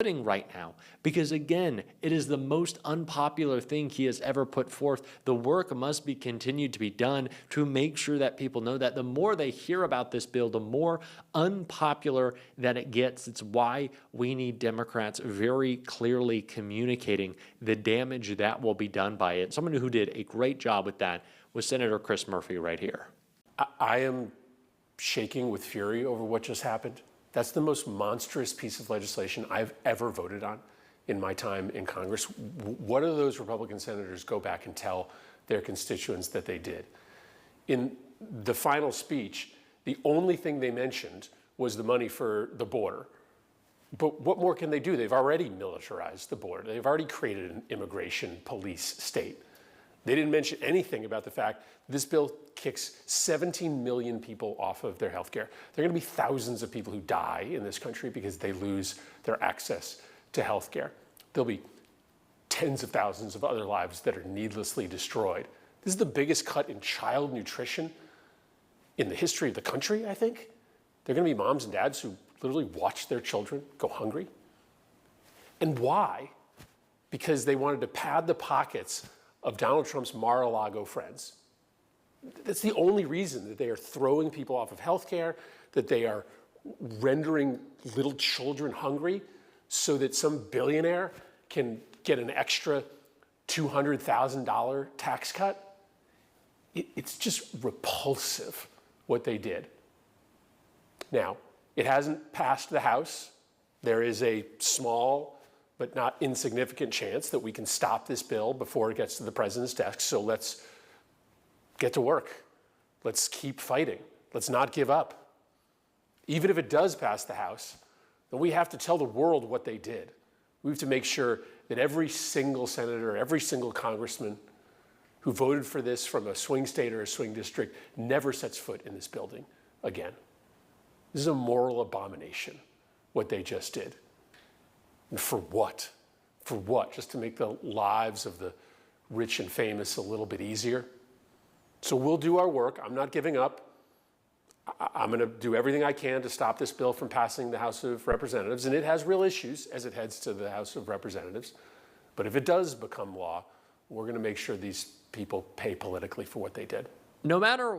happening right now because, again, it is the most unpopular thing he has ever put forth. The work must be continued to be done to make sure that people know that the more they hear about this bill, the more unpopular that it gets. It's why we need Democrats very clearly communicating the damage that will be done by it. Someone who did a great job with that was Senator Chris Murphy right here. I am shaking with fury over what just happened. That's the most monstrous piece of legislation I've ever voted on in my time in Congress. What do those Republican senators go back and tell their constituents that they did? In the final speech, the only thing they mentioned was the money for the border. But what more can they do? They've already militarized the border. They've already created an immigration police state. They didn't mention anything about the fact this bill kicks 17 million people off of their health care. There are going to be thousands of people who die in this country because they lose their access to health care. There'll be tens of thousands of other lives that are needlessly destroyed. This is the biggest cut in child nutrition in the history of the country, I think. There are going to be moms and dads who literally watch their children go hungry. And why? Because they wanted to pad the pockets of Donald Trump's Mar-a-Lago friends. That's the only reason that they are throwing people off of health care, that they are rendering little children hungry so that some billionaire can get an extra $200,000 tax cut. It's just repulsive what they did. Now, it hasn't passed the House. There is a small but not insignificant chance that we can stop this bill before it gets to the president's desk. So let's get to work. Let's keep fighting. Let's not give up. Even if it does pass the House, then we have to tell the world what they did. We have to make sure that every single senator, every single congressman who voted for this from a swing state or a swing district never sets foot in this building again. This is a moral abomination, what they just did. And for what? For what? Just to make the lives of the rich and famous a little bit easier? So we'll do our work. I'm not giving up. I'm going to do everything I can to stop this bill from passing the House of Representatives. And it has real issues as it heads to the House of Representatives. But if it does become law, we're going to make sure these people pay politically for what they did. No matter